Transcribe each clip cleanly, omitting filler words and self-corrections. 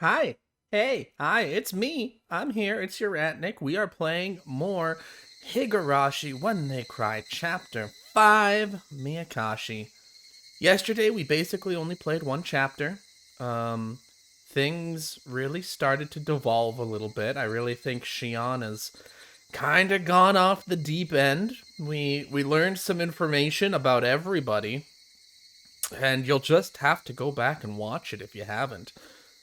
Hi. Hey, hi, it's me. I'm here. It's your Ratnik. We are playing more Higurashi When They Cry Chapter 5 Miyakashi. Yesterday we basically only played one chapter. Um Things really started to devolve a little bit. I really think Shion has kind of gone off the deep end. We learned some information about everybody, and you'll just have to go back and watch it if you haven't.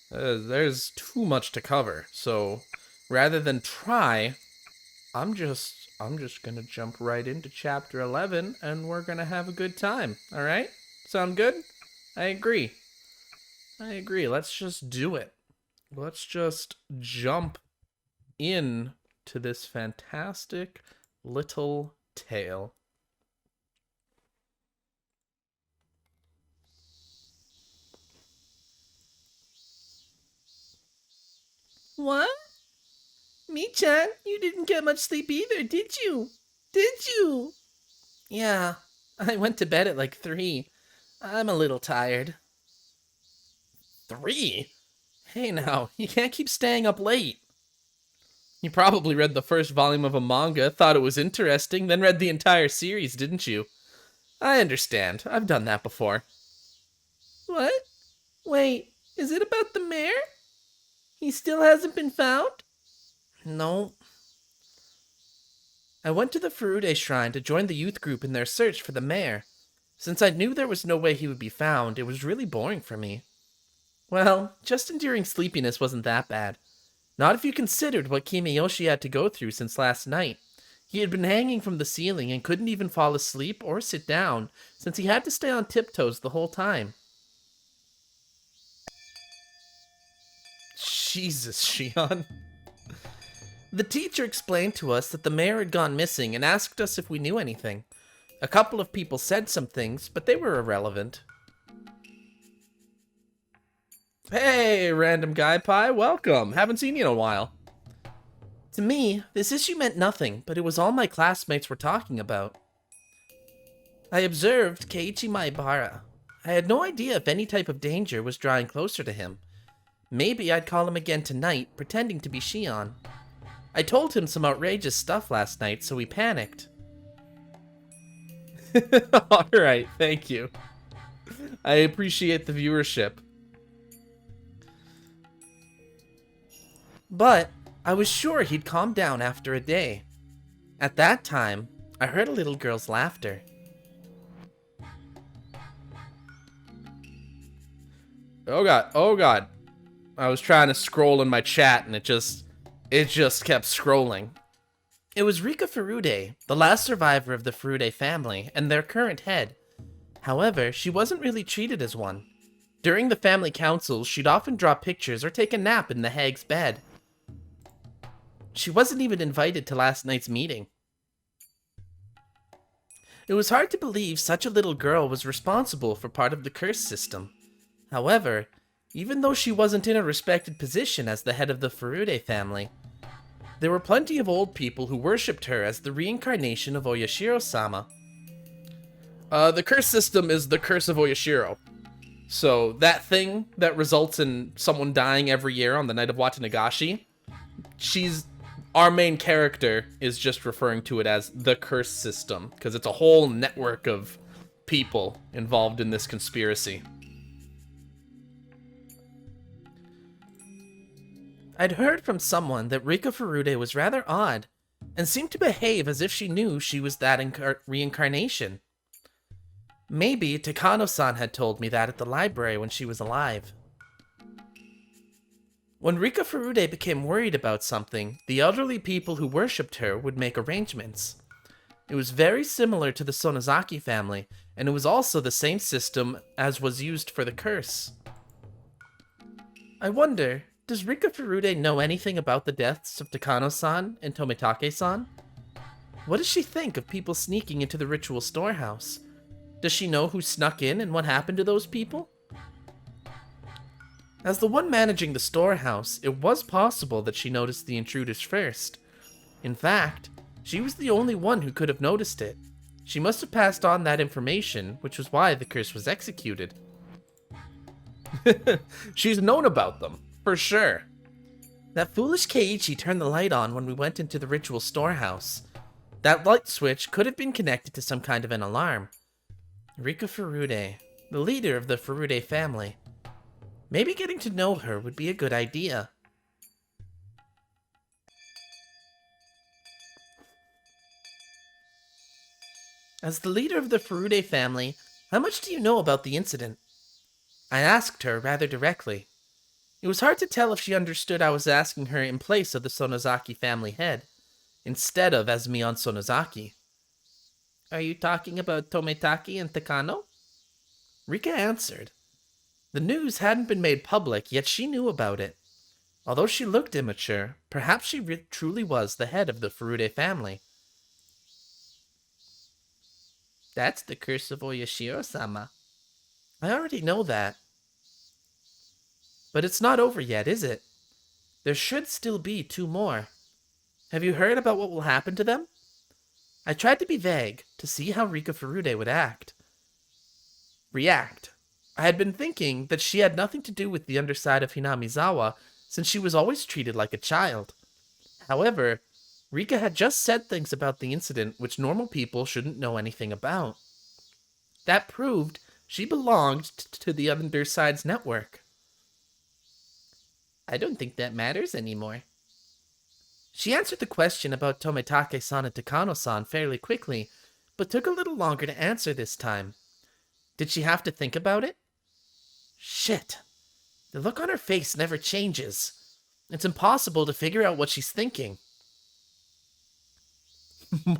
There's too much to cover. So rather than try, I'm just gonna jump right into chapter 11, and we're gonna have a good time. All right? Sound good? I agree. I agree. Let's just do it. Let's just jump in to this fantastic little tale. What? Me-chan, you didn't get much sleep either, did you? Did you? Yeah, I went to bed at like 3. I'm a little tired. 3? Hey now, you can't keep staying up late. You probably read the first volume of a manga, thought it was interesting, then read the entire series, didn't you? I understand. I've done that before. What? Wait, is it about the mayor? He still hasn't been found? No. I went to the Furude shrine to join the youth group in their search for the mayor. Since I knew there was no way he would be found, it was really boring for me. Well, just enduring sleepiness wasn't that bad. Not if you considered what Kimeyoshi had to go through since last night. He had been hanging from the ceiling and couldn't even fall asleep or sit down, since he had to stay on tiptoes the whole time. Jesus, Shion. The teacher explained to us that the mayor had gone missing and asked us if we knew anything. A couple of people said some things, but they were irrelevant. Hey, random guy pie, welcome. Haven't seen you in a while. To me, this issue meant nothing, but it was all my classmates were talking about. I observed Keiichi Maibara. I had no idea if any type of danger was drawing closer to him. Maybe I'd call him again tonight, pretending to be Shion. I told him some outrageous stuff last night, so he panicked. Alright, thank you. I appreciate the viewership. But I was sure he'd calm down after a day. At that time, I heard a little girl's laughter. Oh god, oh god. I was trying to scroll in my chat and it just kept scrolling. It was Rika Furude, the last survivor of the Furude family and their current head. However, she wasn't really treated as one. During the family councils, she'd often draw pictures or take a nap in the hag's bed. She wasn't even invited to last night's meeting. It was hard to believe such a little girl was responsible for part of the curse system. However, even though she wasn't in a respected position as the head of the Furude family, there were plenty of old people who worshipped her as the reincarnation of Oyashiro-sama. The curse system is the curse of Oyashiro. So that thing that results in someone dying every year on the night of Watanagashi, our main character is just referring to it as the curse system, because it's a whole network of people involved in this conspiracy. I'd heard from someone that Rika Furude was rather odd, and seemed to behave as if she knew she was that reincarnation. Maybe Takano-san had told me that at the library when she was alive. When Rika Furude became worried about something, the elderly people who worshipped her would make arrangements. It was very similar to the Sonozaki family, and it was also the same system as was used for the curse. I wonder, does Rika Furude know anything about the deaths of Takano-san and Tomitake-san? What does she think of people sneaking into the ritual storehouse? Does she know who snuck in and what happened to those people? As the one managing the storehouse, it was possible that she noticed the intruders first. In fact, she was the only one who could have noticed it. She must have passed on that information, which was why the curse was executed. She's known about them. For sure. That foolish Keiichi turned the light on when we went into the ritual storehouse. That light switch could have been connected to some kind of an alarm. Rika Furude, the leader of the Furude family. Maybe getting to know her would be a good idea. As the leader of the Furude family, how much do you know about the incident? I asked her rather directly. It was hard to tell if she understood I was asking her in place of the Sonozaki family head, instead of as Mion Sonozaki. Are you talking about Tometaki and Takano? Rika answered. The news hadn't been made public, yet she knew about it. Although she looked immature, perhaps she truly was the head of the Furude family. That's the curse of Oyashiro-sama. I already know that. But it's not over yet, is it? There should still be 2 more. Have you heard about what will happen to them? I tried to be vague, to see how Rika Furude would react. I had been thinking that she had nothing to do with the underside of Hinamizawa, since she was always treated like a child. However, Rika had just said things about the incident which normal people shouldn't know anything about. That proved she belonged to the underside's network. I don't think that matters anymore. She answered the question about Tometake-san and Takano-san fairly quickly, but took a little longer to answer this time. Did she have to think about it? Shit. The look on her face never changes. It's impossible to figure out what she's thinking.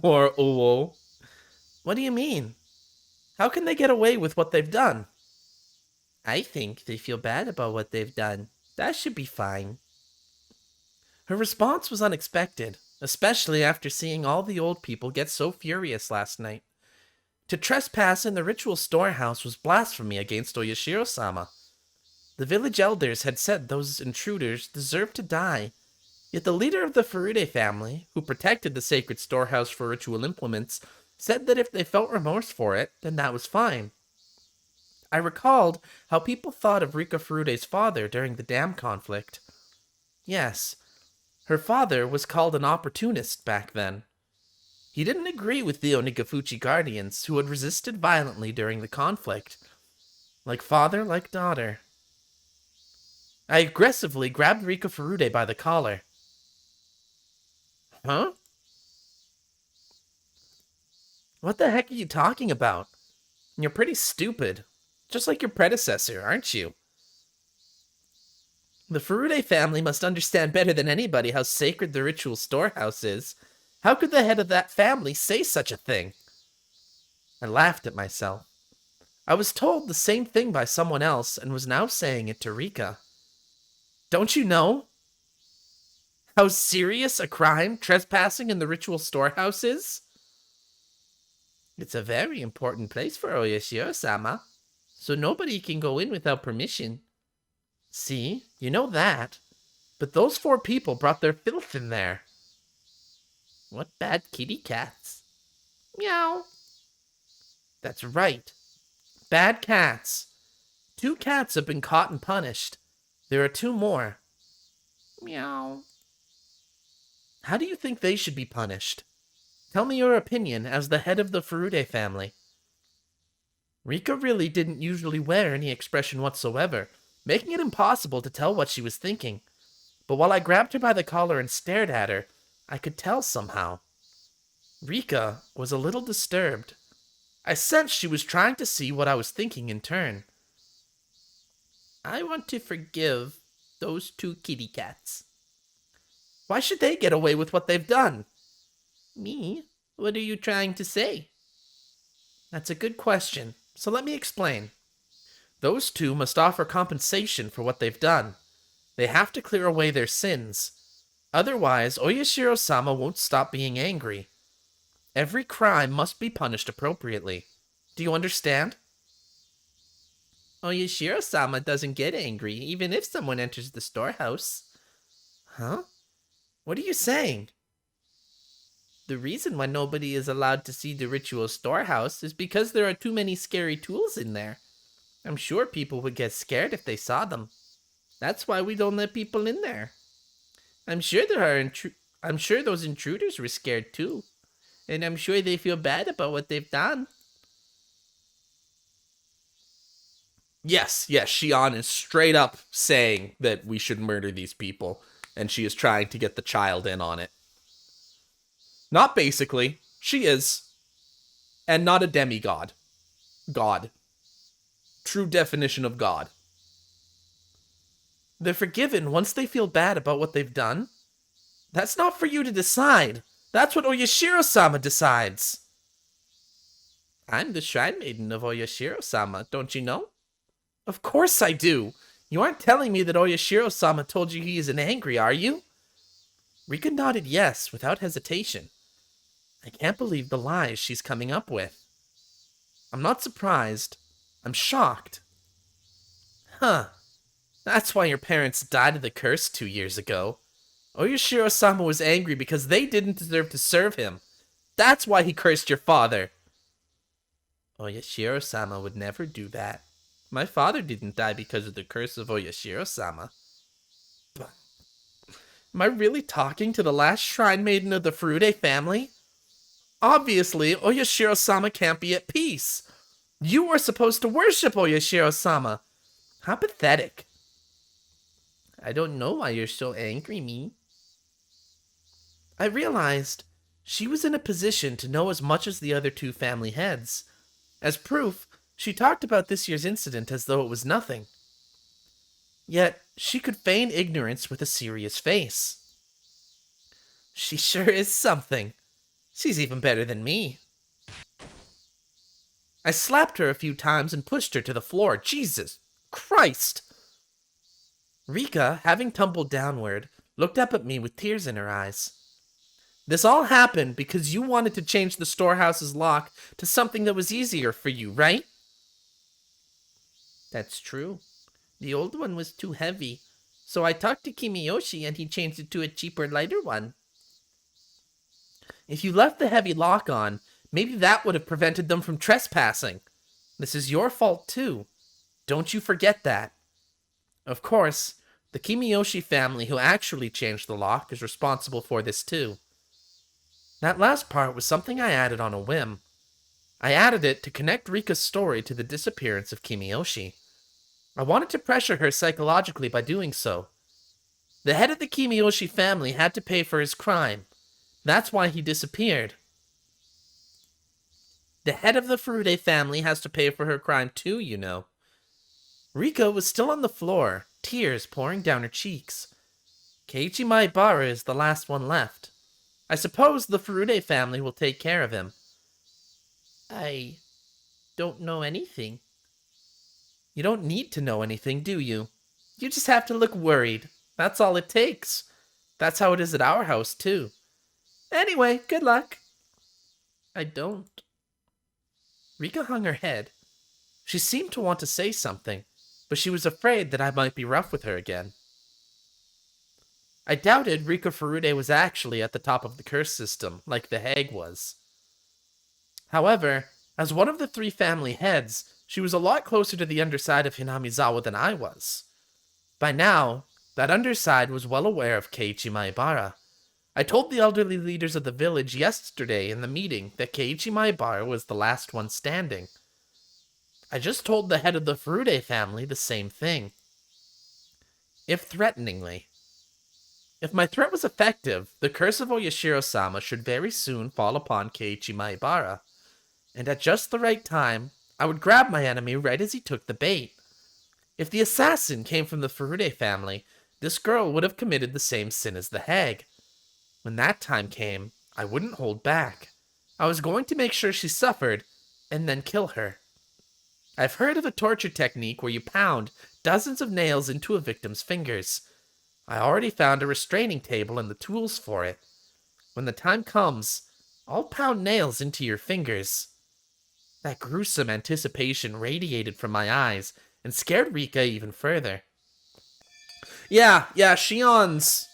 More owo. What do you mean? How can they get away with what they've done? I think they feel bad about what they've done. That should be fine. Her response was unexpected, especially after seeing all the old people get so furious last night. To trespass in the ritual storehouse was blasphemy against Oyashiro-sama. The village elders had said those intruders deserved to die, yet the leader of the Furude family, who protected the sacred storehouse for ritual implements, said that if they felt remorse for it, then that was fine. I recalled how people thought of Rika Furude's father during the dam conflict. Yes, her father was called an opportunist back then. He didn't agree with the Onigafuchi guardians, who had resisted violently during the conflict. Like father, like daughter. I aggressively grabbed Rika Furude by the collar. Huh? What the heck are you talking about? You're pretty stupid. Just like your predecessor, aren't you? The Furude family must understand better than anybody how sacred the ritual storehouse is. How could the head of that family say such a thing? I laughed at myself. I was told the same thing by someone else and was now saying it to Rika. Don't you know how serious a crime trespassing in the ritual storehouse is? It's a very important place for Oyashiro-sama, so nobody can go in without permission. See, you know that. But those 4 people brought their filth in there. What bad kitty cats. Meow. That's right. Bad cats. 2 cats have been caught and punished. There are 2 more. Meow. How do you think they should be punished? Tell me your opinion as the head of the Furude family. Rika really didn't usually wear any expression whatsoever, making it impossible to tell what she was thinking. But while I grabbed her by the collar and stared at her, I could tell somehow. Rika was a little disturbed. I sensed she was trying to see what I was thinking in turn. I want to forgive those 2 kitty cats. Why should they get away with what they've done? Me? What are you trying to say? That's a good question, so let me explain. Those 2 must offer compensation for what they've done. They have to clear away their sins. Otherwise, Oyashiro-sama won't stop being angry. Every crime must be punished appropriately. Do you understand? Oyashiro-sama doesn't get angry, even if someone enters the storehouse. Huh? What are you saying? The reason why nobody is allowed to see the ritual storehouse is because there are too many scary tools in there. I'm sure people would get scared if they saw them. That's why we don't let people in there. I'm sure there are I'm sure those intruders were scared too. And I'm sure they feel bad about what they've done. Yes, yes, Shion is straight up saying that we should murder these people, and she is trying to get the child in on it. Not basically, she is. And not a demigod. God. True definition of God. They're forgiven once they feel bad about what they've done. That's not for you to decide. That's what Oyashiro-sama decides. I'm the Shrine Maiden of Oyashiro-sama, don't you know? Of course I do. You aren't telling me that Oyashiro-sama told you he isn't angry, are you? Rika nodded yes, without hesitation. I can't believe the lies she's coming up with. I'm not surprised. I'm shocked. Huh. That's why your parents died of the curse 2 years ago. Oyashiro-sama was angry because they didn't deserve to serve him. That's why he cursed your father. Oyashiro-sama would never do that. My father didn't die because of the curse of Oyashiro-sama. Am I really talking to the last shrine maiden of the Furude family? Obviously, Oyashiro-sama can't be at peace. You were supposed to worship Oyashiro-sama. How pathetic. I don't know why you're so angry, me. I realized she was in a position to know as much as the other two family heads. As proof, she talked about this year's incident as though it was nothing. Yet, she could feign ignorance with a serious face. She sure is something. She's even better than me. I slapped her a few times and pushed her to the floor. Jesus Christ! Rika, having tumbled downward, looked up at me with tears in her eyes. This all happened because you wanted to change the storehouse's lock to something that was easier for you, right? That's true. The old one was too heavy, so I talked to Kimiyoshi and he changed it to a cheaper, lighter one. If you left the heavy lock on, maybe that would have prevented them from trespassing. This is your fault too. Don't you forget that. Of course, the Kimiyoshi family who actually changed the lock is responsible for this too. That last part was something I added on a whim. I added it to connect Rika's story to the disappearance of Kimiyoshi. I wanted to pressure her psychologically by doing so. The head of the Kimiyoshi family had to pay for his crime. That's why he disappeared. The head of the Furude family has to pay for her crime too, you know. Rika was still on the floor, tears pouring down her cheeks. Keiichi Maibara is the last one left. I suppose the Furude family will take care of him. I don't know anything. You don't need to know anything, do you? You just have to look worried. That's all it takes. That's how it is at our house, too. Anyway, good luck. I don't. Rika hung her head. She seemed to want to say something, but she was afraid that I might be rough with her again. I doubted Rika Furude was actually at the top of the curse system, like the hag was. However, as one of the three family heads, she was a lot closer to the underside of Hinamizawa than I was. By now, that underside was well aware of Keiichi Maibara. I told the elderly leaders of the village yesterday in the meeting that Keiichi Maibara was the last one standing. I just told the head of the Furude family the same thing. If threateningly. If my threat was effective, the curse of Oyashiro-sama should very soon fall upon Keiichi Maibara, and at just the right time, I would grab my enemy right as he took the bait. If the assassin came from the Furude family, this girl would have committed the same sin as the hag. When that time came, I wouldn't hold back. I was going to make sure she suffered, and then kill her. I've heard of a torture technique where you pound dozens of nails into a victim's fingers. I already found a restraining table and the tools for it. When the time comes, I'll pound nails into your fingers. That gruesome anticipation radiated from my eyes and scared Rika even further. Yeah, Shion's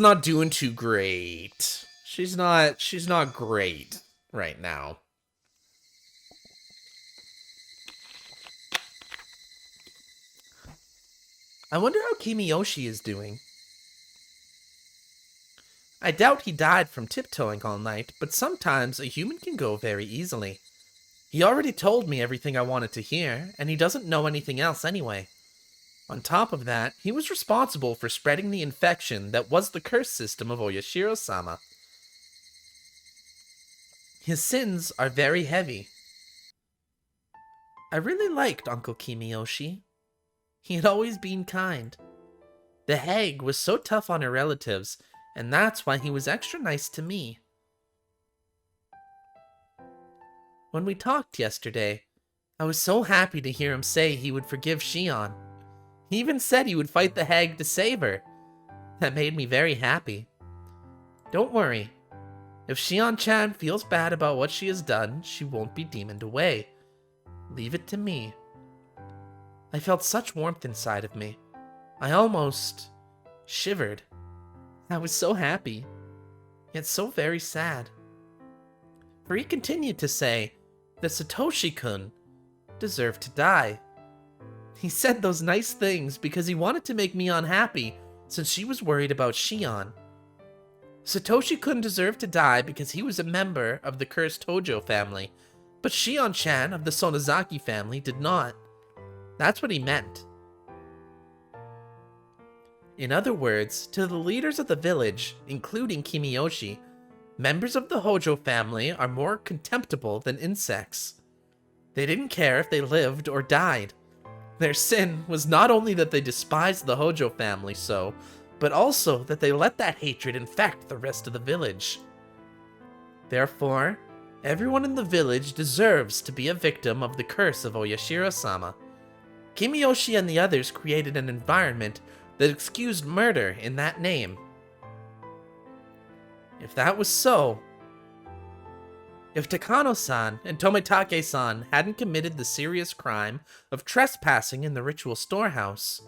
not doing too great. She's not great right now. I wonder how Kimiyoshi is doing. I doubt he died from tiptoeing all night, but sometimes a human can go very easily. He already told me everything I wanted to hear, and he doesn't know anything else anyway. On top of that, he was responsible for spreading the infection that was the curse system of Oyashiro-sama. His sins are very heavy. I really liked Uncle Kimiyoshi. He had always been kind. The hag was so tough on her relatives, and that's why he was extra nice to me. When we talked yesterday, I was so happy to hear him say he would forgive Shion. He even said he would fight the hag to save her. That made me very happy. Don't worry. If Shion-chan feels bad about what she has done, she won't be demoned away. Leave it to me. I felt such warmth inside of me. I almost shivered. I was so happy, yet so very sad. For he continued to say that Satoshi-kun deserved to die. He said those nice things because he wanted to make me unhappy since she was worried about Shion. Satoshi-kun deserved to die because he was a member of the cursed Hojo family, but Shion-chan of the Sonozaki family did not. That's what he meant. In other words, to the leaders of the village, including Kimiyoshi, members of the Hojo family are more contemptible than insects. They didn't care if they lived or died. Their sin was not only that they despised the Hojo family so, but also that they let that hatred infect the rest of the village. Therefore, everyone in the village deserves to be a victim of the curse of Oyashiro-sama. Kimiyoshi and the others created an environment that excused murder in that name. If that was so, if Takano-san and Tomitake-san hadn't committed the serious crime of trespassing in the ritual storehouse,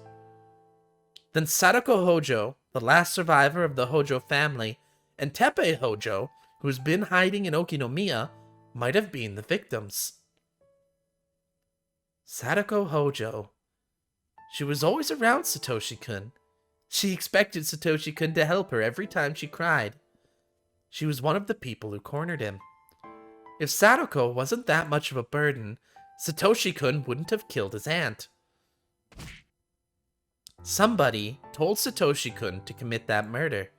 then Sadako Hojo, the last survivor of the Hojo family, and Teppei Hojo, who's been hiding in Okinomiya, might have been the victims. Sadako Hojo. She was always around Satoshi-kun. She expected Satoshi-kun to help her every time she cried. She was one of the people who cornered him. If Sadako wasn't that much of a burden, Satoshi-kun wouldn't have killed his aunt. Somebody told Satoshi-kun to commit that murder,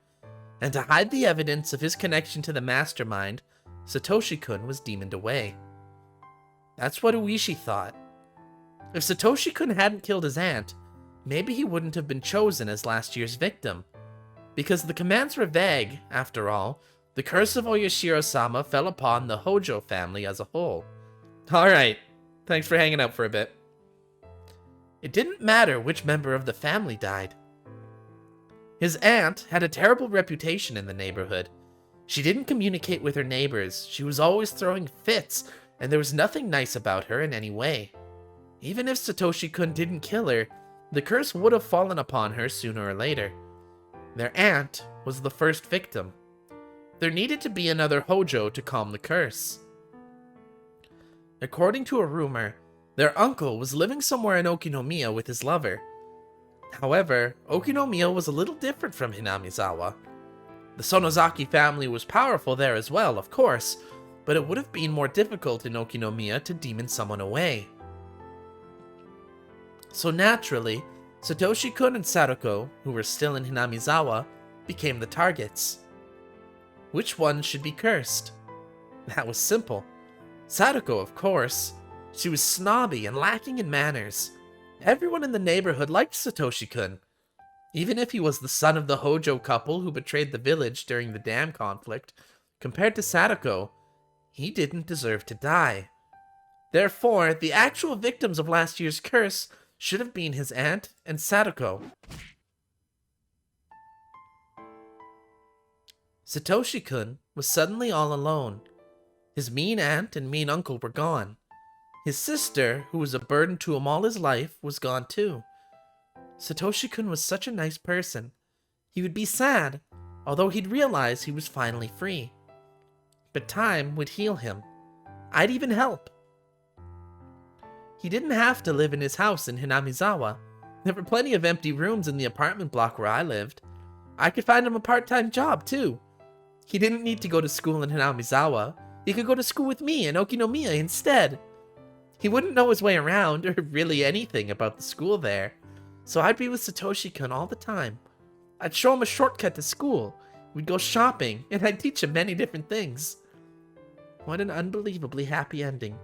and to hide the evidence of his connection to the mastermind, Satoshi-kun was demoned away. That's what Uishi thought. If Satoshi-kun hadn't killed his aunt, maybe he wouldn't have been chosen as last year's victim. Because the commands were vague, after all, the curse of Oyashiro-sama fell upon the Hojo family as a whole. Alright, thanks for hanging out for a bit. It didn't matter which member of the family died. His aunt had a terrible reputation in the neighborhood. She didn't communicate with her neighbors, she was always throwing fits, and there was nothing nice about her in any way. Even if Satoshi-kun didn't kill her, the curse would have fallen upon her sooner or later. Their aunt was the first victim. There needed to be another Hojo to calm the curse. According to a rumor, their uncle was living somewhere in Okinomiya with his lover. However, Okinomiya was a little different from Hinamizawa. The Sonozaki family was powerful there as well, of course, but it would have been more difficult in Okinomiya to demon someone away. So naturally, Satoshi-kun and Sadako, who were still in Hinamizawa, became the targets. Which one should be cursed? That was simple. Sadako, of course. She was snobby and lacking in manners. Everyone in the neighborhood liked Satoshi-kun. Even if he was the son of the Hojo couple who betrayed the village during the dam conflict, compared to Sadako, he didn't deserve to die. Therefore, the actual victims of last year's curse should have been his aunt and Sadako. Satoshi-kun was suddenly all alone. His mean aunt and mean uncle were gone. His sister, who was a burden to him all his life, was gone too. Satoshi-kun was such a nice person. He would be sad, although he'd realize he was finally free. But time would heal him. I'd even help. He didn't have to live in his house in Hinamizawa. There were plenty of empty rooms in the apartment block where I lived. I could find him a part-time job, too. He didn't need to go to school in Hinamizawa. He could go to school with me in Okinomiya instead. He wouldn't know his way around, or really anything about the school there. So I'd be with Satoshi-kun all the time. I'd show him a shortcut to school. We'd go shopping, and I'd teach him many different things. What an unbelievably happy ending.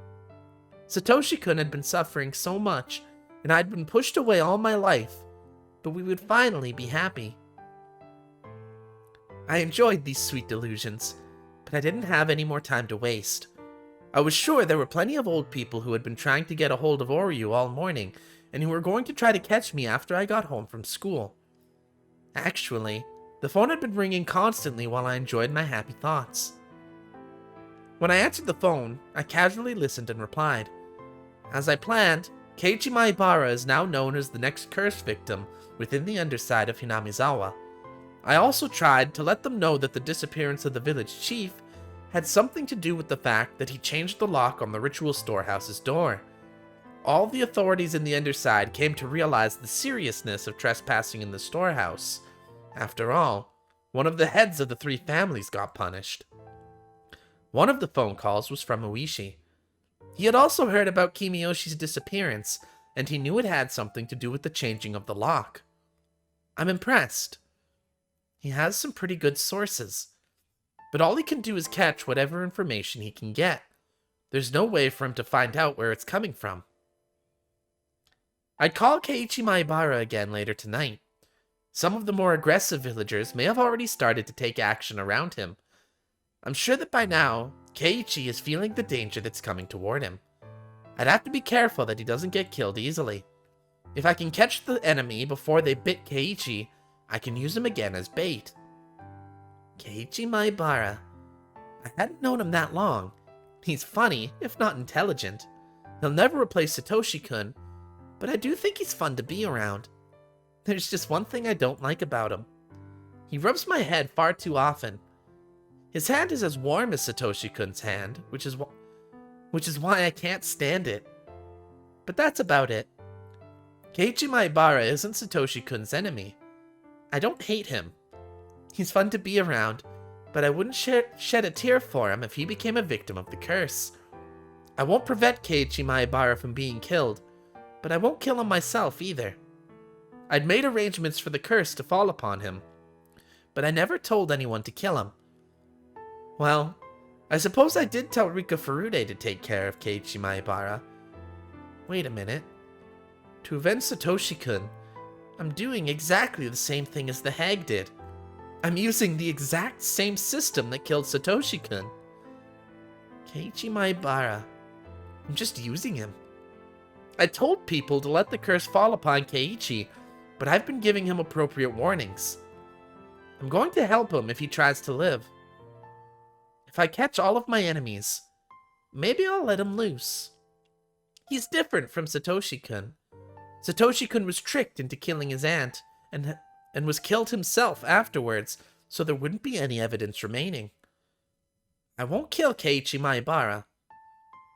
Satoshi-kun had been suffering so much, and I'd been pushed away all my life, but we would finally be happy. I enjoyed these sweet delusions, but I didn't have any more time to waste. I was sure there were plenty of old people who had been trying to get a hold of Oryu all morning, and who were going to try to catch me after I got home from school. Actually, the phone had been ringing constantly while I enjoyed my happy thoughts. When I answered the phone, I casually listened and replied. As I planned, Keiichi Maibara is now known as the next curse victim within the underside of Hinamizawa. I also tried to let them know that the disappearance of the village chief had something to do with the fact that he changed the lock on the ritual storehouse's door. All the authorities in the underside came to realize the seriousness of trespassing in the storehouse. After all, one of the heads of the 3 families got punished. One of the phone calls was from Uishi. He had also heard about Kimiyoshi's disappearance, and he knew it had something to do with the changing of the lock. I'm impressed. He has some pretty good sources, but all he can do is catch whatever information he can get. There's no way for him to find out where it's coming from. I'd call Keiichi Maibara again later tonight. Some of the more aggressive villagers may have already started to take action around him. I'm sure that by now, Keiichi is feeling the danger that's coming toward him. I'd have to be careful that he doesn't get killed easily. If I can catch the enemy before they bit Keiichi, I can use him again as bait. Keiichi Maibara. I hadn't known him that long. He's funny, if not intelligent. He'll never replace Satoshi-kun, but I do think he's fun to be around. There's just one thing I don't like about him. He rubs my head far too often. His hand is as warm as Satoshi-kun's hand, which is why I can't stand it. But that's about it. Keiichi Maibara isn't Satoshi-kun's enemy. I don't hate him. He's fun to be around, but I wouldn't shed a tear for him if he became a victim of the curse. I won't prevent Keiichi Maibara from being killed, but I won't kill him myself either. I'd made arrangements for the curse to fall upon him, but I never told anyone to kill him. Well, I suppose I did tell Rika Furude to take care of Keiichi Maibara. Wait a minute. To avenge Satoshi-kun, I'm doing exactly the same thing as the hag did. I'm using the exact same system that killed Satoshi-kun. Keiichi Maibara. I'm just using him. I told people to let the curse fall upon Keiichi, but I've been giving him appropriate warnings. I'm going to help him if he tries to live. If I catch all of my enemies, maybe I'll let him loose. He's different from Satoshi-kun. Satoshi-kun was tricked into killing his aunt, and was killed himself afterwards, so there wouldn't be any evidence remaining. I won't kill Keiichi Maibara.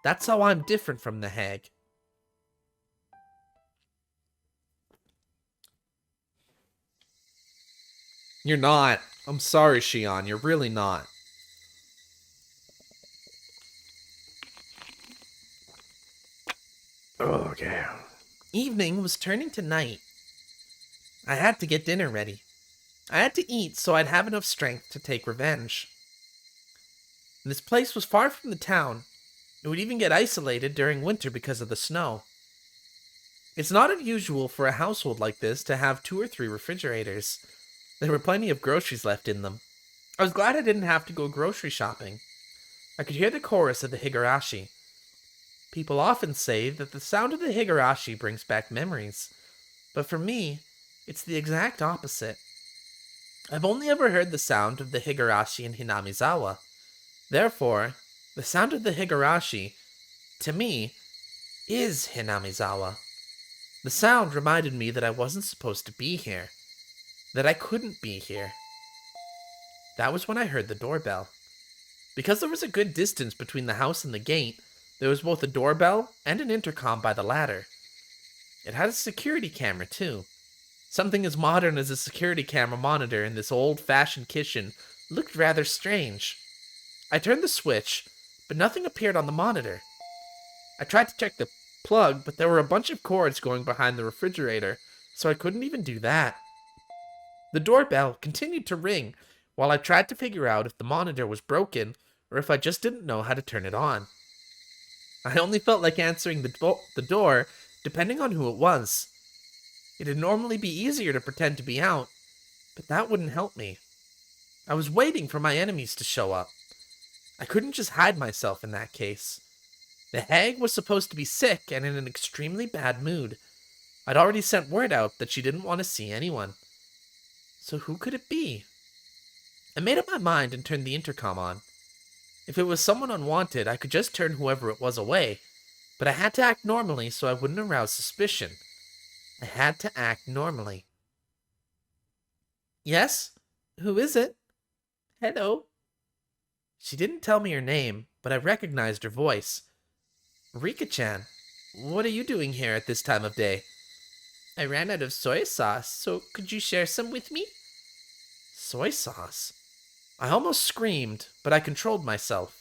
That's how I'm different from the hag. You're not. I'm sorry, Shion. You're really not. Okay. Evening was turning to night. I had to get dinner ready. I had to eat so I'd have enough strength to take revenge. This place was far from the town. It would even get isolated during winter because of the snow. It's not unusual for a household like this to have 2 or 3 refrigerators. There were plenty of groceries left in them. I was glad I didn't have to go grocery shopping. I could hear the chorus of the Higurashi. People often say that the sound of the Higurashi brings back memories, but for me, it's the exact opposite. I've only ever heard the sound of the Higurashi in Hinamizawa. Therefore, the sound of the Higurashi, to me, is Hinamizawa. The sound reminded me that I wasn't supposed to be here, that I couldn't be here. That was when I heard the doorbell. Because there was a good distance between the house and the gate, there was both a doorbell and an intercom by the ladder. It had a security camera, too. Something as modern as a security camera monitor in this old-fashioned kitchen looked rather strange. I turned the switch, but nothing appeared on the monitor. I tried to check the plug, but there were a bunch of cords going behind the refrigerator, so I couldn't even do that. The doorbell continued to ring while I tried to figure out if the monitor was broken or if I just didn't know how to turn it on. I only felt like answering the door depending on who it was. It'd normally be easier to pretend to be out, but that wouldn't help me. I was waiting for my enemies to show up. I couldn't just hide myself in that case. The hag was supposed to be sick and in an extremely bad mood. I'd already sent word out that she didn't want to see anyone. So who could it be? I made up my mind and turned the intercom on. If it was someone unwanted, I could just turn whoever it was away, but I had to act normally so I wouldn't arouse suspicion. I had to act normally. Yes? Who is it? Hello? She didn't tell me her name, but I recognized her voice. Rika-Chan, what are you doing here at this time of day? I ran out of soy sauce, so could you share some with me? Soy sauce? I almost screamed, but I controlled myself.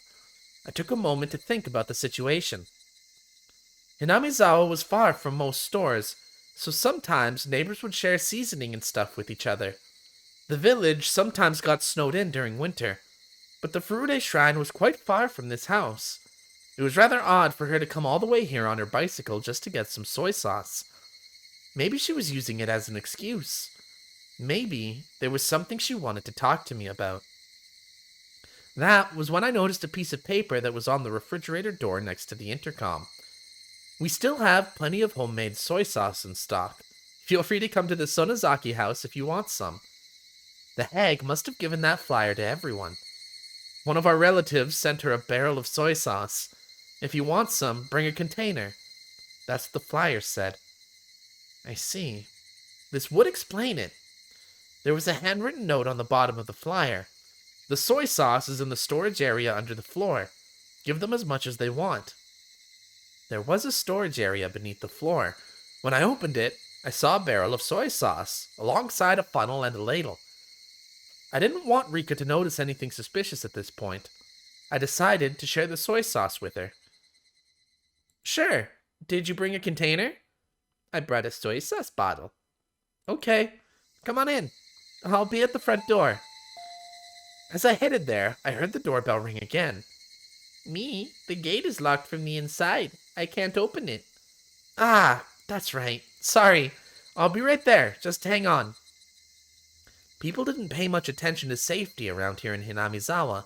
I took a moment to think about the situation. Hinamizawa was far from most stores, so sometimes neighbors would share seasoning and stuff with each other. The village sometimes got snowed in during winter, but the Furude shrine was quite far from this house. It was rather odd for her to come all the way here on her bicycle just to get some soy sauce. Maybe she was using it as an excuse. Maybe there was something she wanted to talk to me about. That was when I noticed a piece of paper that was on the refrigerator door next to the intercom. We still have plenty of homemade soy sauce in stock. Feel free to come to the Sonozaki house if you want some. The hag must have given that flyer to everyone. One of our relatives sent her a barrel of soy sauce. If you want some, bring a container. That's what the flyer said. I see. This would explain it. There was a handwritten note on the bottom of the flyer. The soy sauce is in the storage area under the floor. Give them as much as they want. There was a storage area beneath the floor. When I opened it, I saw a barrel of soy sauce, alongside a funnel and a ladle. I didn't want Rika to notice anything suspicious at this point. I decided to share the soy sauce with her. Sure. Did you bring a container? I brought a soy sauce bottle. Okay. Come on in. I'll be at the front door. As I headed there, I heard the doorbell ring again. Me? The gate is locked from the inside. I can't open it. Ah, that's right. Sorry. I'll be right there. Just hang on. People didn't pay much attention to safety around here in Hinamizawa.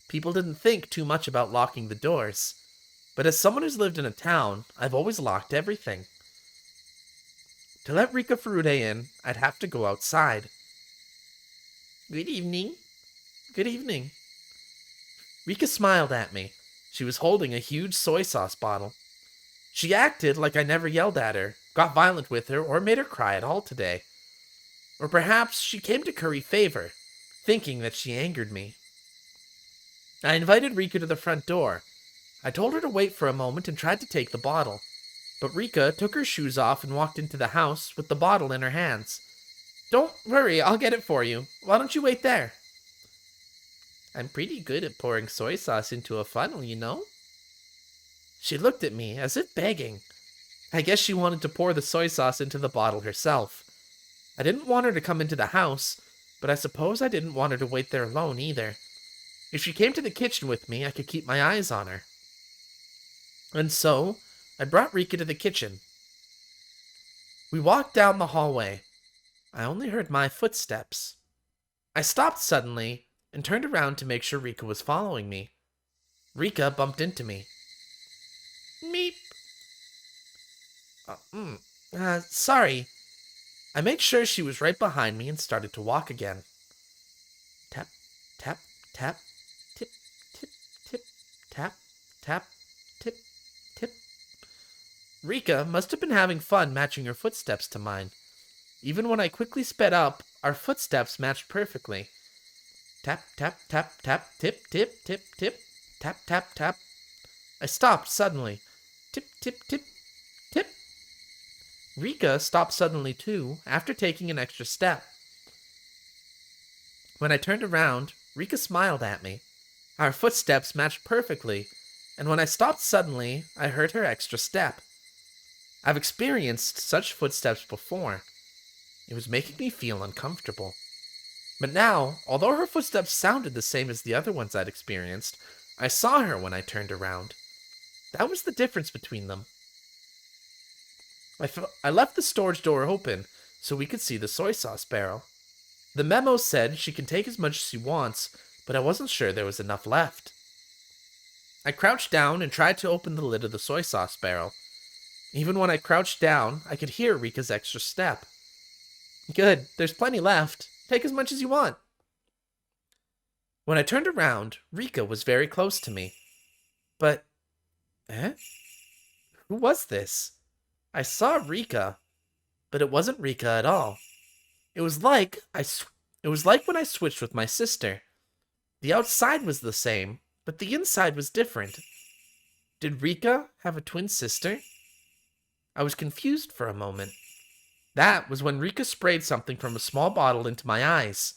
People didn't think too much about locking the doors. But as someone who's lived in a town, I've always locked everything. To let Rika Furude in, I'd have to go outside. Good evening. Good evening. Rika smiled at me. She was holding a huge soy sauce bottle. She acted like I never yelled at her, got violent with her, or made her cry at all today. Or perhaps she came to curry favor, thinking that she angered me. I invited Rika to the front door. I told her to wait for a moment and tried to take the bottle. But Rika took her shoes off and walked into the house with the bottle in her hands. Don't worry, I'll get it for you. Why don't you wait there? I'm pretty good at pouring soy sauce into a funnel, you know? She looked at me as if begging. I guess she wanted to pour the soy sauce into the bottle herself. I didn't want her to come into the house, but I suppose I didn't want her to wait there alone either. If she came to the kitchen with me, I could keep my eyes on her. And so, I brought Rika to the kitchen. We walked down the hallway. I only heard my footsteps. I stopped suddenly and turned around to make sure Rika was following me. Rika bumped into me. Meep. Sorry. I made sure she was right behind me and started to walk again. Tap, tap, tap, tip, tip, tip, tap, tap, tip, tip. Rika must have been having fun matching her footsteps to mine. Even when I quickly sped up, our footsteps matched perfectly. Tap, tap, tap, tap, tip, tip, tip, tip, tap, tap, tap. I stopped suddenly. Tip, tip, tip, tip. Rika stopped suddenly too, after taking an extra step. When I turned around, Rika smiled at me. Our footsteps matched perfectly, and when I stopped suddenly, I heard her extra step. I've experienced such footsteps before. It was making me feel uncomfortable. But now, although her footsteps sounded the same as the other ones I'd experienced, I saw her when I turned around. That was the difference between them. I left the storage door open so we could see the soy sauce barrel. The memo said she can take as much as she wants, but I wasn't sure there was enough left. I crouched down and tried to open the lid of the soy sauce barrel. Even when I crouched down, I could hear Rika's extra step. Good, there's plenty left. Take as much as you want. When I turned around, Rika was very close to me. But, who was this? I saw Rika, but it wasn't Rika at all. It was like when I switched with my sister. The outside was the same, but the inside was different. Did Rika have a twin sister? I was confused for a moment. That was when Rika sprayed something from a small bottle into my eyes.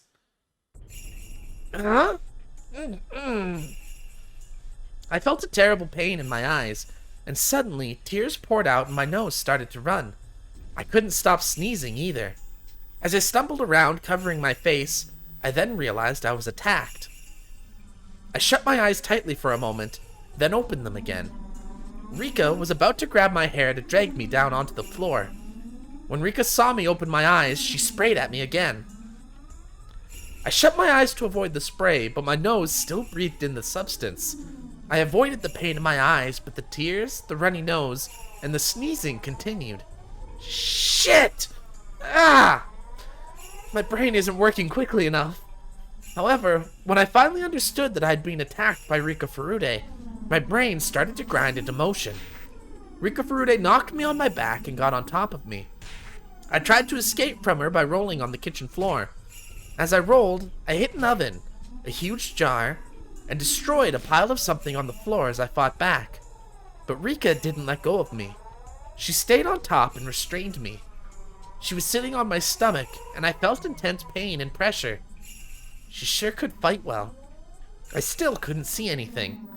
Huh? I felt a terrible pain in my eyes, and suddenly tears poured out and my nose started to run. I couldn't stop sneezing either. As I stumbled around covering my face, I then realized I was attacked. I shut my eyes tightly for a moment, then opened them again. Rika was about to grab my hair to drag me down onto the floor. When Rika saw me open my eyes, she sprayed at me again. I shut my eyes to avoid the spray, but my nose still breathed in the substance. I avoided the pain in my eyes, but the tears, the runny nose, and the sneezing continued. Shit! Ah! My brain isn't working quickly enough. However, when I finally understood that I'd been attacked by Rika Furude, my brain started to grind into motion. Rika Furude knocked me on my back and got on top of me. I tried to escape from her by rolling on the kitchen floor. As I rolled, I hit an oven, a huge jar, and destroyed a pile of something on the floor as I fought back. But Rika didn't let go of me. She stayed on top and restrained me. She was sitting on my stomach, and I felt intense pain and pressure. She sure could fight well. I still couldn't see anything.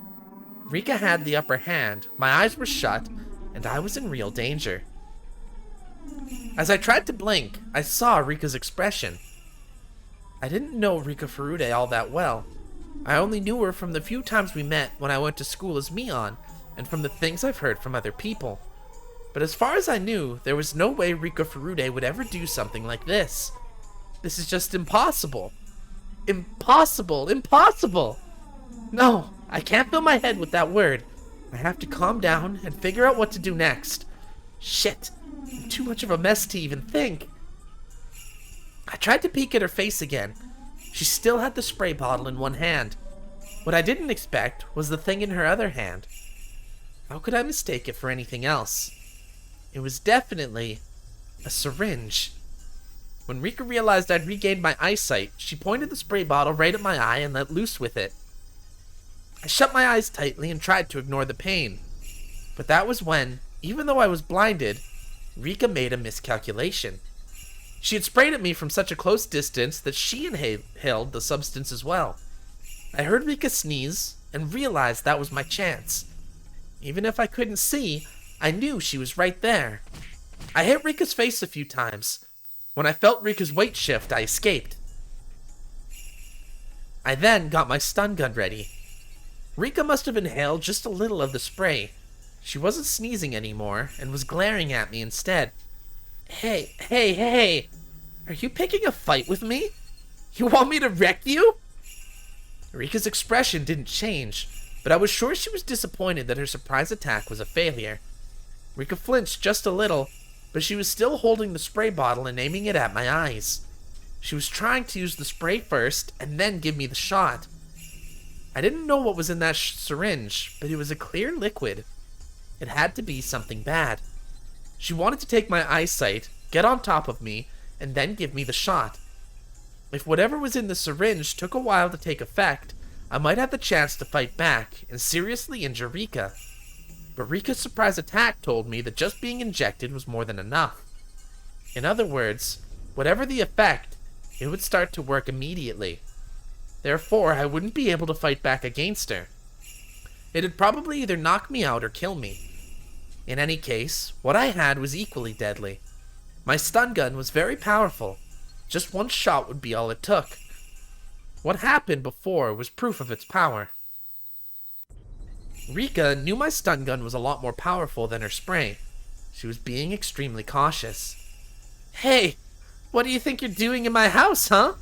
Rika had the upper hand, my eyes were shut, and I was in real danger. As I tried to blink, I saw Rika's expression. I didn't know Rika Furude all that well. I only knew her from the few times we met when I went to school as Mion, and from the things I've heard from other people. But as far as I knew, there was no way Rika Furude would ever do something like this. This is just impossible. Impossible! Impossible! No, I can't fill my head with that word. I have to calm down and figure out what to do next. Shit, I'm too much of a mess to even think. I tried to peek at her face again. She still had the spray bottle in one hand. What I didn't expect was the thing in her other hand. How could I mistake it for anything else? It was definitely a syringe. When Rika realized I'd regained my eyesight, she pointed the spray bottle right at my eye and let loose with it. I shut my eyes tightly and tried to ignore the pain. But that was when, even though I was blinded, Rika made a miscalculation. She had sprayed at me from such a close distance that she inhaled the substance as well. I heard Rika sneeze and realized that was my chance. Even if I couldn't see, I knew she was right there. I hit Rika's face a few times. When I felt Rika's weight shift, I escaped. I then got my stun gun ready. Rika must have inhaled just a little of the spray. She wasn't sneezing anymore and was glaring at me instead. Hey! Are you picking a fight with me? You want me to wreck you? Rika's expression didn't change, but I was sure she was disappointed that her surprise attack was a failure. Rika flinched just a little, but she was still holding the spray bottle and aiming it at my eyes. She was trying to use the spray first and then give me the shot. I didn't know what was in that syringe, but it was a clear liquid. It had to be something bad. She wanted to take my eyesight, get on top of me, and then give me the shot. If whatever was in the syringe took a while to take effect, I might have the chance to fight back and seriously injure Rika. But Rika's surprise attack told me that just being injected was more than enough. In other words, whatever the effect, it would start to work immediately. Therefore, I wouldn't be able to fight back against her. It'd probably either knock me out or kill me. In any case, what I had was equally deadly. My stun gun was very powerful. Just one shot would be all it took. What happened before was proof of its power. Rika knew my stun gun was a lot more powerful than her spray. She was being extremely cautious. Hey, what do you think you're doing in my house, huh?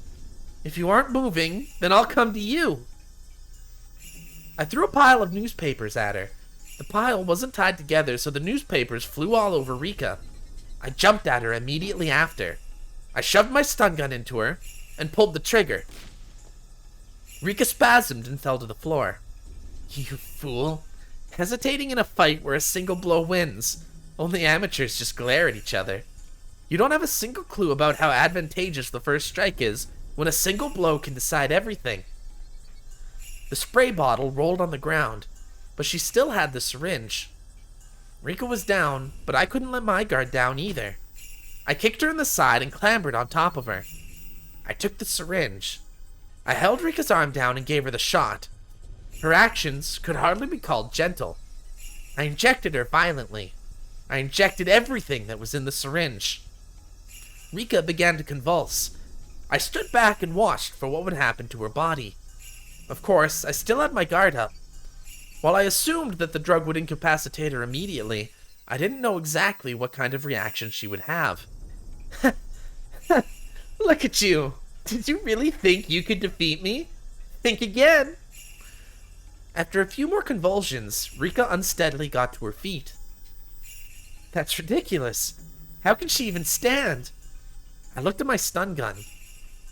If you aren't moving, then I'll come to you. I threw a pile of newspapers at her. The pile wasn't tied together, so the newspapers flew all over Rika. I jumped at her immediately after. I shoved my stun gun into her and pulled the trigger. Rika spasmed and fell to the floor. You fool. Hesitating in a fight where a single blow wins. Only amateurs just glare at each other. You don't have a single clue about how advantageous the first strike is when a single blow can decide everything. The spray bottle rolled on the ground, but she still had the syringe. Rika was down, but I couldn't let my guard down either. I kicked her in the side and clambered on top of her. I took the syringe. I held Rika's arm down and gave her the shot. Her actions could hardly be called gentle. I injected her violently. I injected everything that was in the syringe. Rika began to convulse. I stood back and watched for what would happen to her body. Of course, I still had my guard up. While I assumed that the drug would incapacitate her immediately, I didn't know exactly what kind of reaction she would have. Look at you! Did you really think you could defeat me? Think again! After a few more convulsions, Rika unsteadily got to her feet. That's ridiculous. How can she even stand? I looked at my stun gun.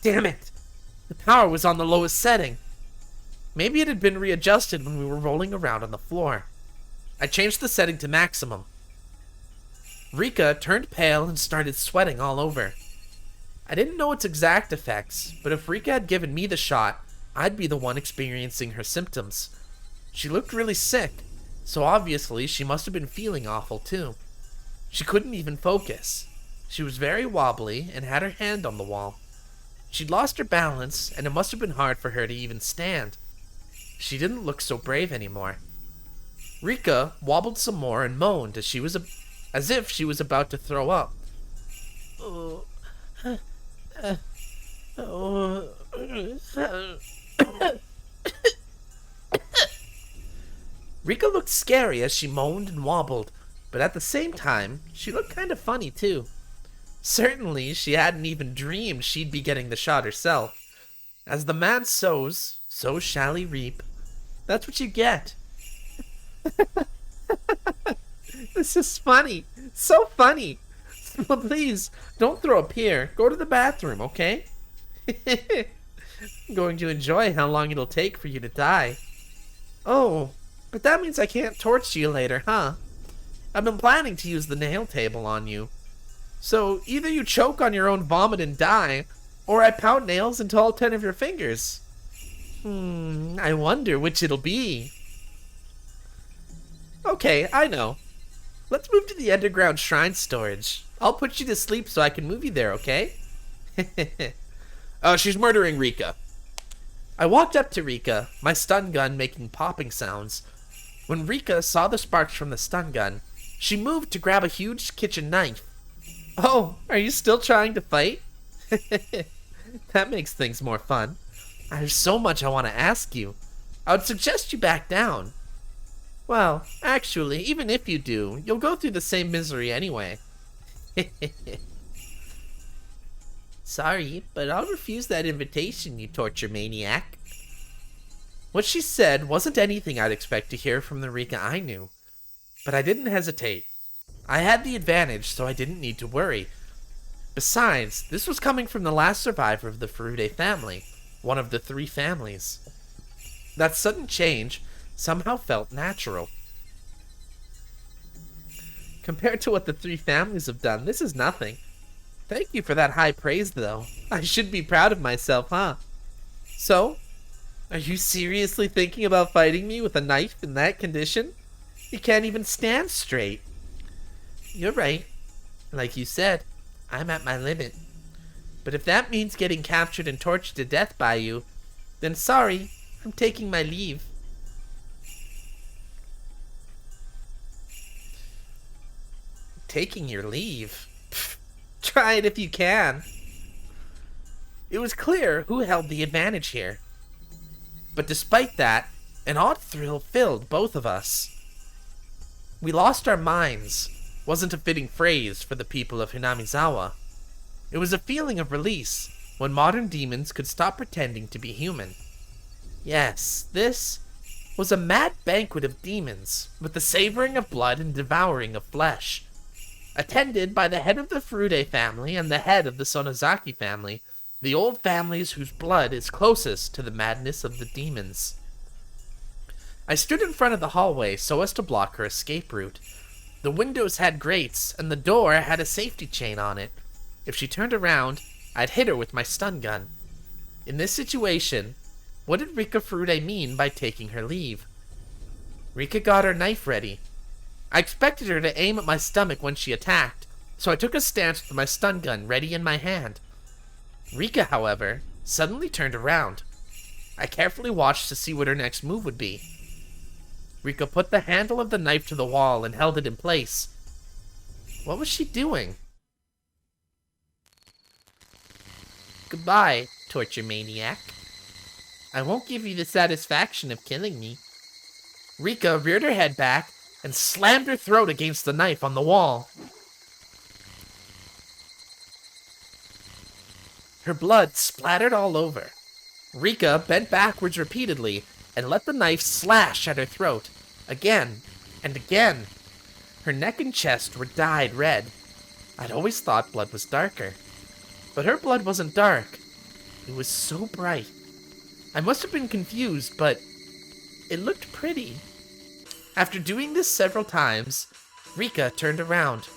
Damn it! The power was on the lowest setting. Maybe it had been readjusted when we were rolling around on the floor. I changed the setting to maximum. Rika turned pale and started sweating all over. I didn't know its exact effects, but if Rika had given me the shot, I'd be the one experiencing her symptoms. She looked really sick, so obviously she must have been feeling awful too. She couldn't even focus. She was very wobbly and had her hand on the wall. She'd lost her balance, and it must have been hard for her to even stand. She didn't look so brave anymore. Rika wobbled some more and moaned as if she was about to throw up. Rika looked scary as she moaned and wobbled, but at the same time, she looked kind of funny too. Certainly, she hadn't even dreamed she'd be getting the shot herself. As the man sows, so shall he reap. That's what you get. This is funny. So funny. Well, please, don't throw up here. Go to the bathroom, okay? I'm going to enjoy how long it'll take for you to die. Oh, but that means I can't torture you later, huh? I've been planning to use the nail table on you. So either you choke on your own vomit and die, or I pound nails into all 10 of your fingers. I wonder which it'll be. Okay, I know. Let's move to the underground shrine storage. I'll put you to sleep so I can move you there, okay? Oh, she's murdering Rika. I walked up to Rika, my stun gun making popping sounds. When Rika saw the sparks from the stun gun, she moved to grab a huge kitchen knife. Oh, are you still trying to fight? That makes things more fun. There's so much I want to ask you. I would suggest you back down. Well, actually, even if you do, you'll go through the same misery anyway. Sorry, but I'll refuse that invitation, you torture maniac. What she said wasn't anything I'd expect to hear from the Rika I knew. But I didn't hesitate. I had the advantage, so I didn't need to worry. Besides, this was coming from the last survivor of the Furude family, one of the 3 families. That sudden change somehow felt natural. Compared to what the 3 families have done, this is nothing. Thank you for that high praise, though. I should be proud of myself, huh? So, are you seriously thinking about fighting me with a knife in that condition? You can't even stand straight. You're right. Like you said, I'm at my limit. But if that means getting captured and tortured to death by you, then sorry, I'm taking my leave. Taking your leave? Pfft, try it if you can. It was clear who held the advantage here. But despite that, an odd thrill filled both of us. We lost our minds wasn't a fitting phrase for the people of Hinamizawa. It was a feeling of release when modern demons could stop pretending to be human. Yes, this was a mad banquet of demons, with the savoring of blood and devouring of flesh. Attended by the head of the Furude family and the head of the Sonozaki family, the old families whose blood is closest to the madness of the demons. I stood in front of the hallway so as to block her escape route. The windows had grates, and the door had a safety chain on it. If she turned around, I'd hit her with my stun gun. In this situation, what did Rika Furude mean by taking her leave? Rika got her knife ready. I expected her to aim at my stomach when she attacked, so I took a stance with my stun gun ready in my hand. Rika, however, suddenly turned around. I carefully watched to see what her next move would be. Rika put the handle of the knife to the wall and held it in place. What was she doing? Goodbye, torture maniac. I won't give you the satisfaction of killing me. Rika reared her head back and slammed her throat against the knife on the wall. Her blood splattered all over. Rika bent backwards repeatedly and let the knife slash at her throat, again and again. Her neck and chest were dyed red. I'd always thought blood was darker. But her blood wasn't dark. It was so bright. I must have been confused, but it looked pretty. After doing this several times, Rika turned around.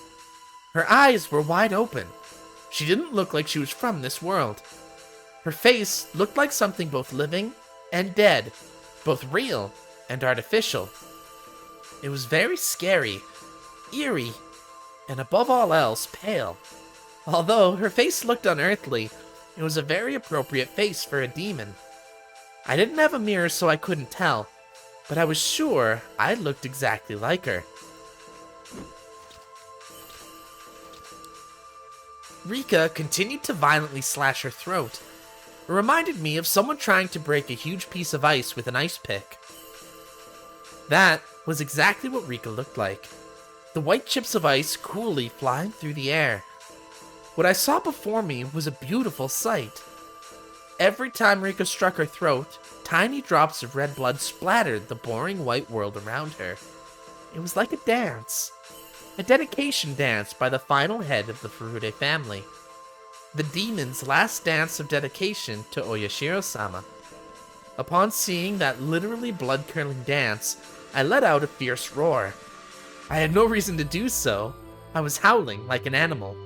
Her eyes were wide open. She didn't look like she was from this world. Her face looked like something both living and dead, both real and artificial. It was very scary, eerie, and above all else, pale. Although her face looked unearthly, it was a very appropriate face for a demon. I didn't have a mirror so I couldn't tell, but I was sure I looked exactly like her. Rika continued to violently slash her throat. It reminded me of someone trying to break a huge piece of ice with an ice pick. That was exactly what Rika looked like. The white chips of ice coolly flying through the air. What I saw before me was a beautiful sight. Every time Rika struck her throat, tiny drops of red blood splattered the boring white world around her. It was like a dance. A dedication dance by the final head of the Furude family. The demon's last dance of dedication to Oyashiro-sama. Upon seeing that literally blood-curdling dance, I let out a fierce roar. I had no reason to do so. I was howling like an animal.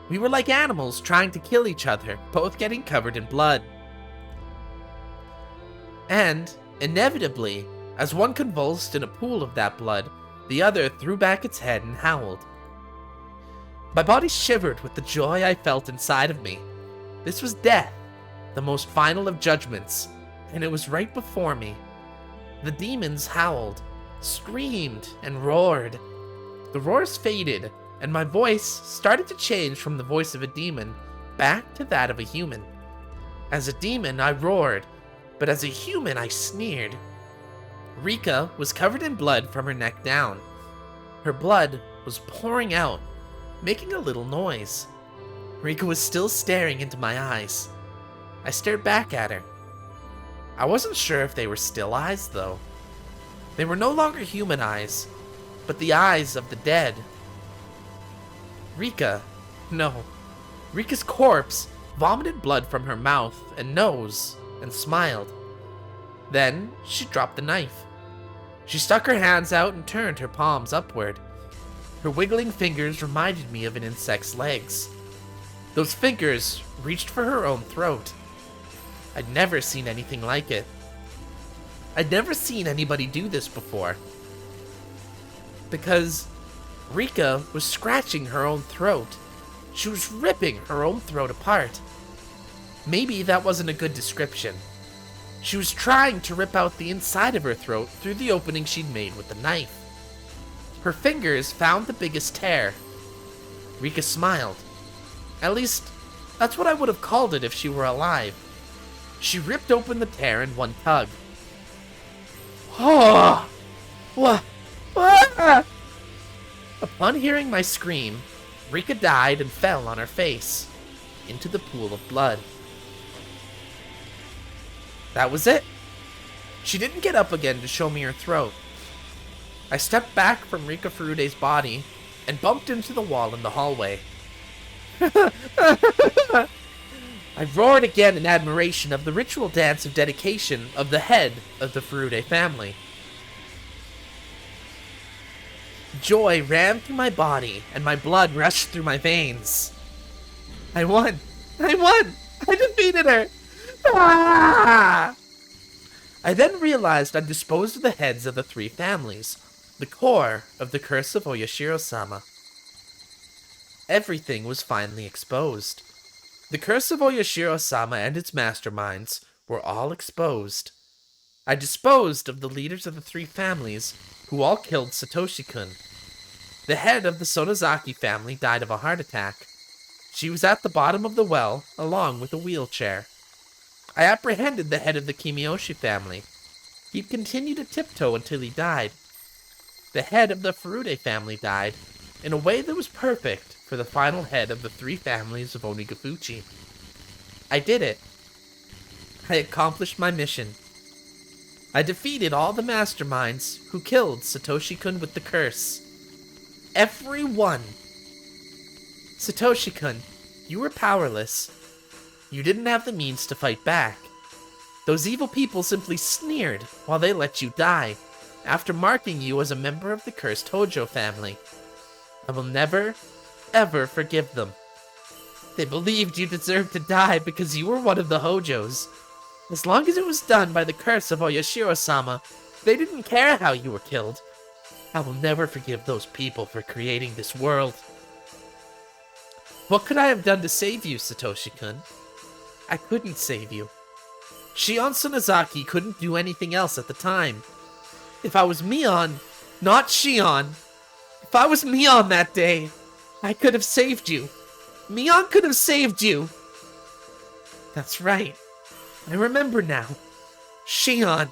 We were like animals trying to kill each other, both getting covered in blood. And, inevitably, as one convulsed in a pool of that blood, the other threw back its head and howled. My body shivered with the joy I felt inside of me. This was death, the most final of judgments, and it was right before me. The demons howled, screamed, and roared. The roars faded, and my voice started to change from the voice of a demon back to that of a human. As a demon, I roared, but as a human, I sneered. Rika was covered in blood from her neck down. Her blood was pouring out, making a little noise. Rika was still staring into my eyes. I stared back at her. I wasn't sure if they were still eyes, though. They were no longer human eyes, but the eyes of the dead. Rika's corpse vomited blood from her mouth and nose and smiled. Then she dropped the knife. She stuck her hands out and turned her palms upward. Her wiggling fingers reminded me of an insect's legs. Those fingers reached for her own throat. I'd never seen anything like it. I'd never seen anybody do this before. Because Rika was scratching her own throat. She was ripping her own throat apart. Maybe that wasn't a good description. She was trying to rip out the inside of her throat through the opening she'd made with the knife. Her fingers found the biggest tear. Rika smiled. At least, that's what I would have called it if she were alive. She ripped open the tear in one tug. Oh! What? Ah! Upon hearing my scream, Rika died and fell on her face into the pool of blood. That was it. She didn't get up again to show me her throat. I stepped back from Rika Furude's body and bumped into the wall in the hallway. I roared again in admiration of the ritual dance of dedication of the head of the Furude family. Joy ran through my body and my blood rushed through my veins. I won! I won! I defeated her! Ah! I then realized I'd disposed of the heads of the three families, the core of the curse of Oyashiro-sama. Everything was finally exposed. The curse of Oyashiro-sama and its masterminds were all exposed. I disposed of the leaders of the three families, who all killed Satoshi-kun. The head of the Sonozaki family died of a heart attack. She was at the bottom of the well, along with a wheelchair. I apprehended the head of the Kimiyoshi family. He'd continue to tiptoe until he died. The head of the Furude family died, in a way that was perfect for the final head of the three families of Onigafuchi. I did it. I accomplished my mission. I defeated all the masterminds who killed Satoshi-kun with the curse. Every one. Satoshi-kun, you were powerless. You didn't have the means to fight back. Those evil people simply sneered while they let you die, after marking you as a member of the cursed Hojo family. I will never, ever forgive them. They believed you deserved to die because you were one of the Hojos. As long as it was done by the curse of Oyashiro-sama, they didn't care how you were killed. I will never forgive those people for creating this world. What could I have done to save you, Satoshi-kun? I couldn't save you. Shion Sonozaki couldn't do anything else at the time. If I was Mion, not Shion, if I was Mion that day, I could have saved you. Mion could have saved you. That's right. I remember now. Shion.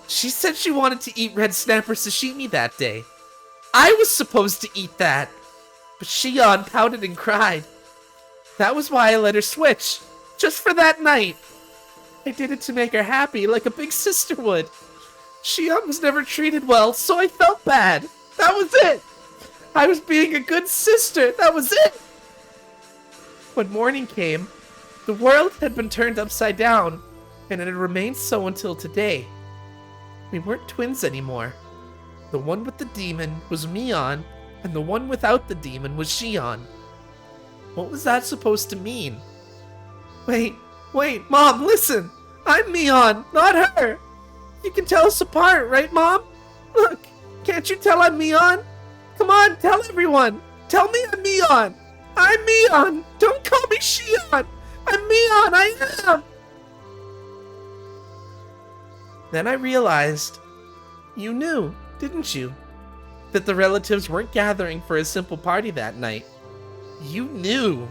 She said she wanted to eat red snapper sashimi that day. I was supposed to eat that. But Shion pouted and cried. That was why I let her switch. Just for that night. I did it to make her happy, like a big sister would. Shion was never treated well, so I felt bad. That was it. I was being a good sister. That was it. When morning came, the world had been turned upside down, and it had remained so until today. We weren't twins anymore. The one with the demon was Mion, and the one without the demon was Shion. What was that supposed to mean? Wait, Mom, listen! I'm Mion, not her! You can tell us apart, right, Mom? Look, can't you tell I'm Mion? Come on, tell everyone! Tell me I'm Mion! I'm Mion! Don't call me Shion! I'm Mion, I am! Then I realized, you knew, didn't you? That the relatives weren't gathering for a simple party that night. You knew.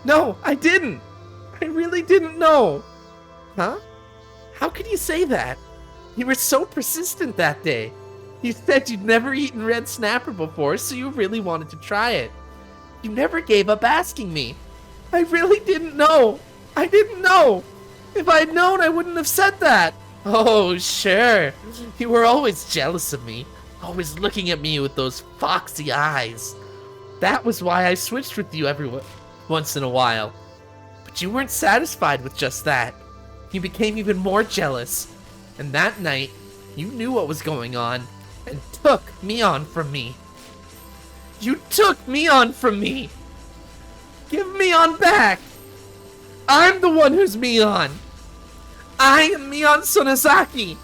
No, I didn't. I really didn't know. Huh? How could you say that? You were so persistent that day. You said you'd never eaten red snapper before, so you really wanted to try it. You never gave up asking me. I really didn't know. I didn't know. If I'd known, I wouldn't have said that. Oh, sure. You were always jealous of me. Always looking at me with those foxy eyes. That was why I switched with you once in a while. But you weren't satisfied with just that. You became even more jealous. And that night, you knew what was going on and took Mion from me. You took Mion from me. Give Mion back. I'm the one who's Mion. I am Mion Sonozaki.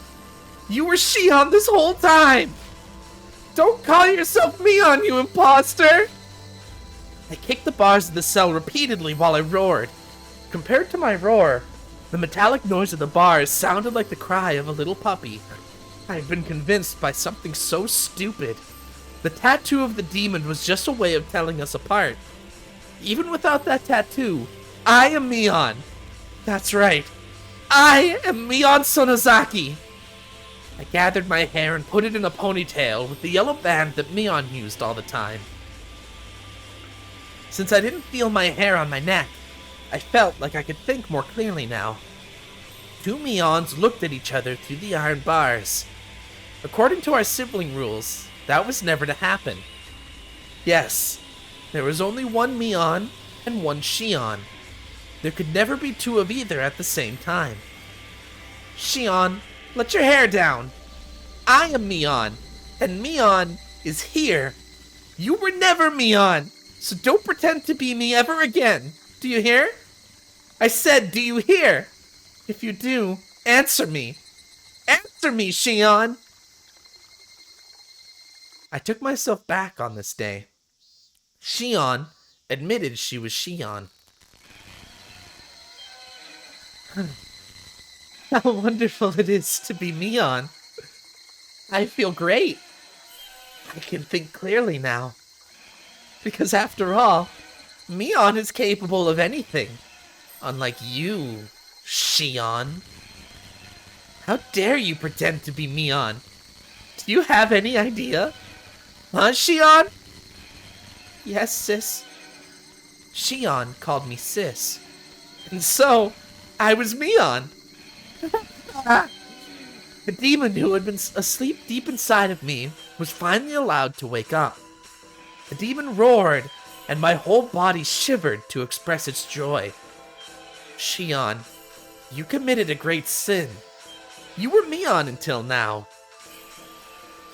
You were Shion this whole time. Don't call yourself Mion, you imposter! I kicked the bars of the cell repeatedly while I roared. Compared to my roar, the metallic noise of the bars sounded like the cry of a little puppy. I had been convinced by something so stupid. The tattoo of the demon was just a way of telling us apart. Even without that tattoo, I am Mion. That's right. I am Mion Sonozaki. I gathered my hair and put it in a ponytail with the yellow band that Mion used all the time. Since I didn't feel my hair on my neck, I felt like I could think more clearly now. Two Mions looked at each other through the iron bars. According to our sibling rules, that was never to happen. Yes, there was only one Mion and one Shion. There could never be two of either at the same time. Shion, let your hair down. I am Mion, and Mion is here. You were never Mion, so don't pretend to be me ever again. Do you hear? I said, do you hear? If you do, answer me. Answer me, Shion! I took myself back on this day. Shion admitted she was Shion. How wonderful it is to be Mion. I feel great. I can think clearly now. Because after all, Mion is capable of anything. Unlike you, Shion. How dare you pretend to be Mion? Do you have any idea? Huh, Shion? Yes, sis. Shion called me sis. And so, I was Mion. The demon who had been asleep deep inside of me was finally allowed to wake up. The demon roared, and my whole body shivered to express its joy. Shion, you committed a great sin. You were Mion until now.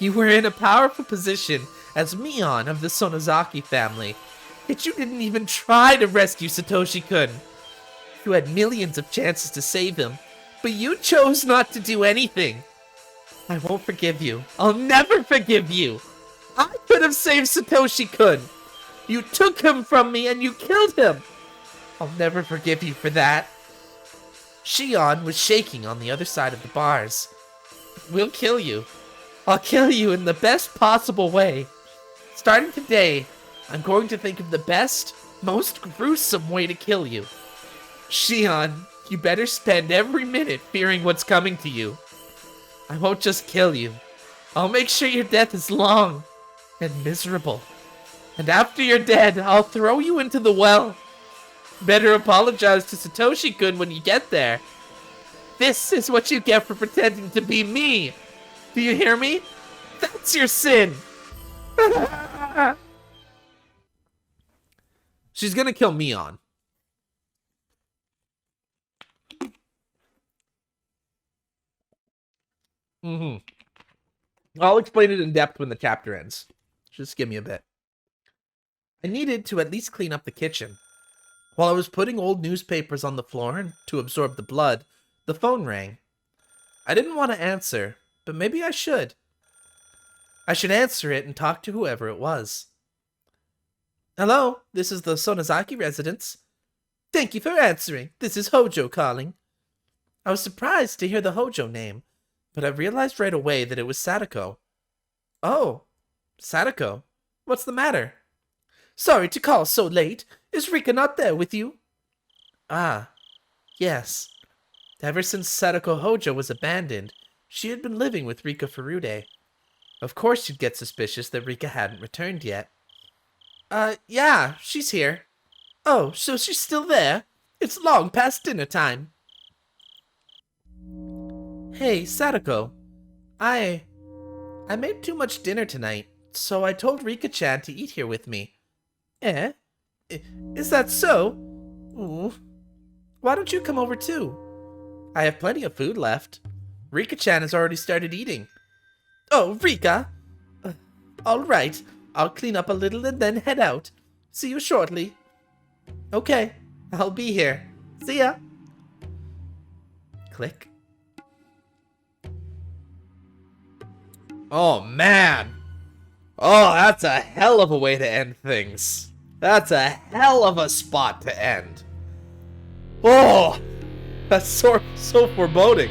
You were in a powerful position as Mion of the Sonozaki family, yet you didn't even try to rescue Satoshi-kun. You had millions of chances to save him, but you chose not to do anything. I won't forgive you. I'll never forgive you. I could have saved Satoshi-kun. You took him from me and you killed him. I'll never forgive you for that. Shion was shaking on the other side of the bars. We'll kill you. I'll kill you in the best possible way. Starting today, I'm going to think of the best, most gruesome way to kill you. Shion, you better spend every minute fearing what's coming to you. I won't just kill you. I'll make sure your death is long and miserable. And after you're dead, I'll throw you into the well. Better apologize to Satoshi-kun when you get there. This is what you get for pretending to be me. Do you hear me? That's your sin. She's gonna kill Mion. I'll explain it in depth when the chapter ends. Just give me a bit. I needed to at least clean up the kitchen. While I was putting old newspapers on the floor to absorb the blood, the phone rang. I didn't want to answer, but maybe I should. I should answer it and talk to whoever it was. Hello, this is the Sonozaki residence. Thank you for answering. This is Hojo calling. I was surprised to hear the Hojo name, but I realized right away that it was Sadako. Oh, Sadako. What's the matter? Sorry to call so late. Is Rika not there with you? Ah, yes. Ever since Sadako Hojo was abandoned, she had been living with Rika Furude. Of course you'd get suspicious that Rika hadn't returned yet. Yeah, she's here. Oh, so she's still there? It's long past dinner time. Hey, Sadako. I made too much dinner tonight, so I told Rika-Chan to eat here with me. Eh? Is that so? Ooh. Why don't you come over too? I have plenty of food left. Rika-Chan has already started eating. Oh, Rika! Alright, I'll clean up a little and then head out. See you shortly. Okay, I'll be here. See ya! Click. Oh, man! Oh, that's a hell of a way to end things. That's a hell of a spot to end. Oh, that's so foreboding.